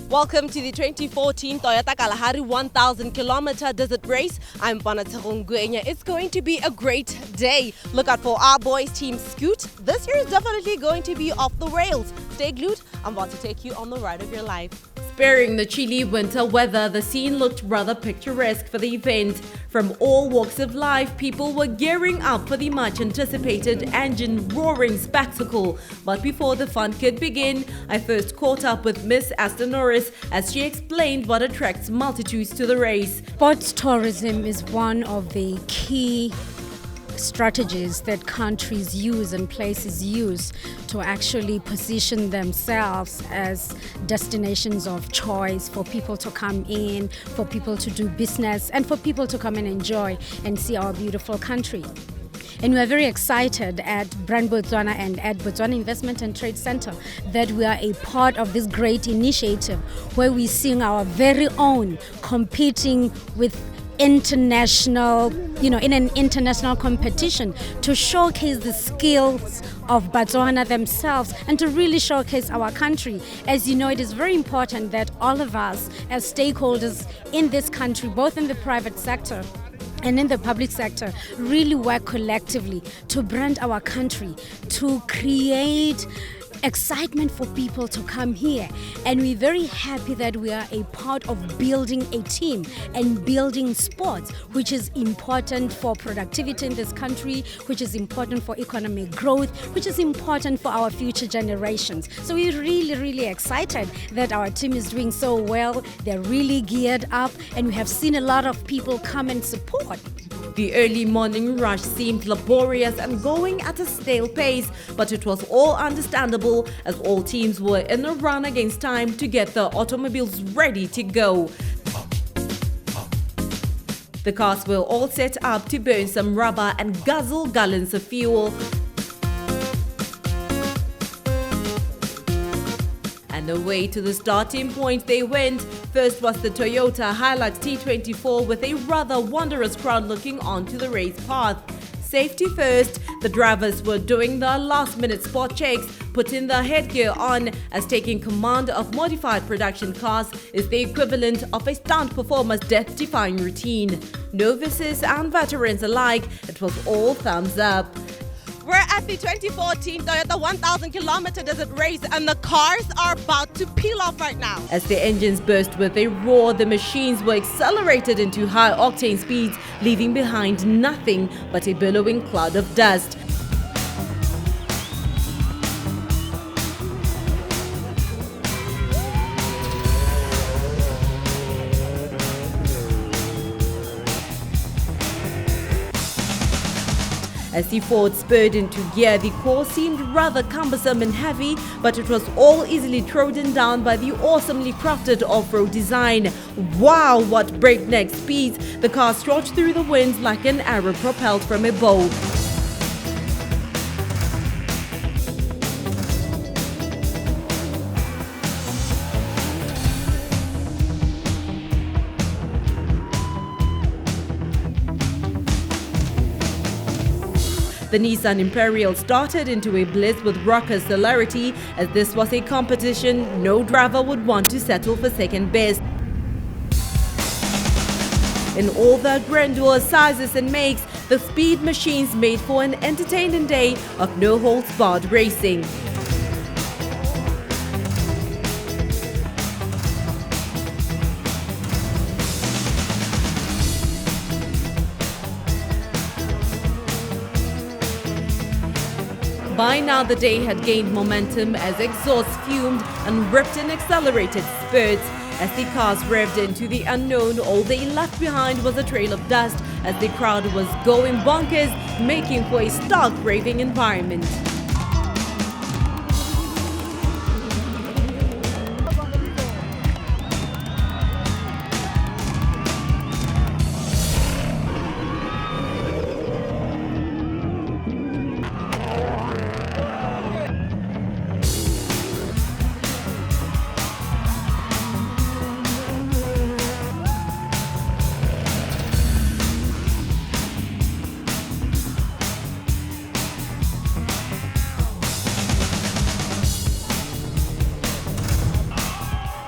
Welcome to the 2014 Toyota Kalahari 1000-kilometer desert race. I'm Panatagong Guenya. It's going to be a great day. Look out for our boys team Scoot. This year is definitely going to be off the rails. Stay glued. I'm about to take you on the ride of your life. Sparing the chilly winter weather, the scene looked rather picturesque for the event. From all walks of life, people were gearing up for the much-anticipated engine-roaring spectacle. But before the fun could begin, I first caught up with Miss Aston Norris as she explained what attracts multitudes to the race. Sports tourism is one of the key strategies that countries use and places use to actually position themselves as destinations of choice for people to come in, for people to do business, and for people to come and enjoy and see our beautiful country. And we are very excited at Brand Botswana and at Botswana Investment and Trade Center that we are a part of this great initiative where we seeing our very own competing with international, in an international competition to showcase the skills of Botswana themselves and to really showcase our country. As you know, it is very important that all of us as stakeholders in this country, both in the private sector and in the public sector, really work collectively to brand our country, to create excitement for people to come here. And we're very happy that we are a part of building a team and building sports, which is important for productivity in this country, which is important for economic growth, which is important for our future generations. So we're really excited that our team is doing so well. They're really geared up and we have seen a lot of people come and support. The early morning rush seemed laborious and going at a snail pace, but it was all understandable as all teams were in a run against time to get the automobiles ready to go. The cars were all set up to burn some rubber and guzzle gallons of fuel. And away to the starting point they went. First was the Toyota Hilux T24 with a rather wondrous crowd looking onto the race path. Safety first, the drivers were doing their last-minute spot checks, putting their headgear on, as taking command of modified production cars is the equivalent of a stunt performer's death-defying routine. Novices and veterans alike, it was all thumbs up. We're at the 2014 Toyota 1000-kilometer desert race and the cars are about to peel off right now. As the engines burst with a roar, the machines were accelerated into high-octane speeds, leaving behind nothing but a billowing cloud of dust. As the Ford spurred into gear, the course seemed rather cumbersome and heavy, but it was all easily trodden down by the awesomely crafted off-road design. Wow, what breakneck speeds! The car strode through the wind like an arrow propelled from a bow. The Nissan Imperial started into a blitz with rocker celerity. As this was a competition, no driver would want to settle for second best. In all their grandeur, sizes and makes, the speed machines made for an entertaining day of no-holds-barred racing. By now the day had gained momentum as exhaust fumed and ripped in accelerated spurts. As the cars revved into the unknown, all they left behind was a trail of dust as the crowd was going bonkers, making for a stark raving environment.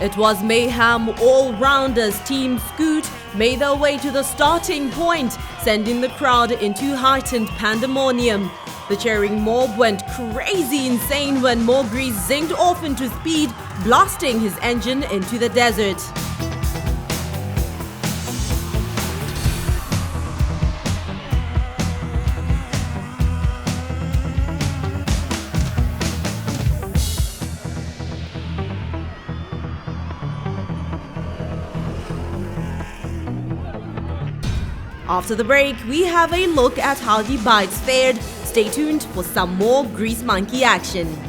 It was mayhem all round as Team Scoot made their way to the starting point, sending the crowd into heightened pandemonium. The cheering mob went crazy insane when Mo Grease zinged off into speed, blasting his engine into the desert. After the break, we have a look at how the bikes fared. Stay tuned for some more Grease Monkey action.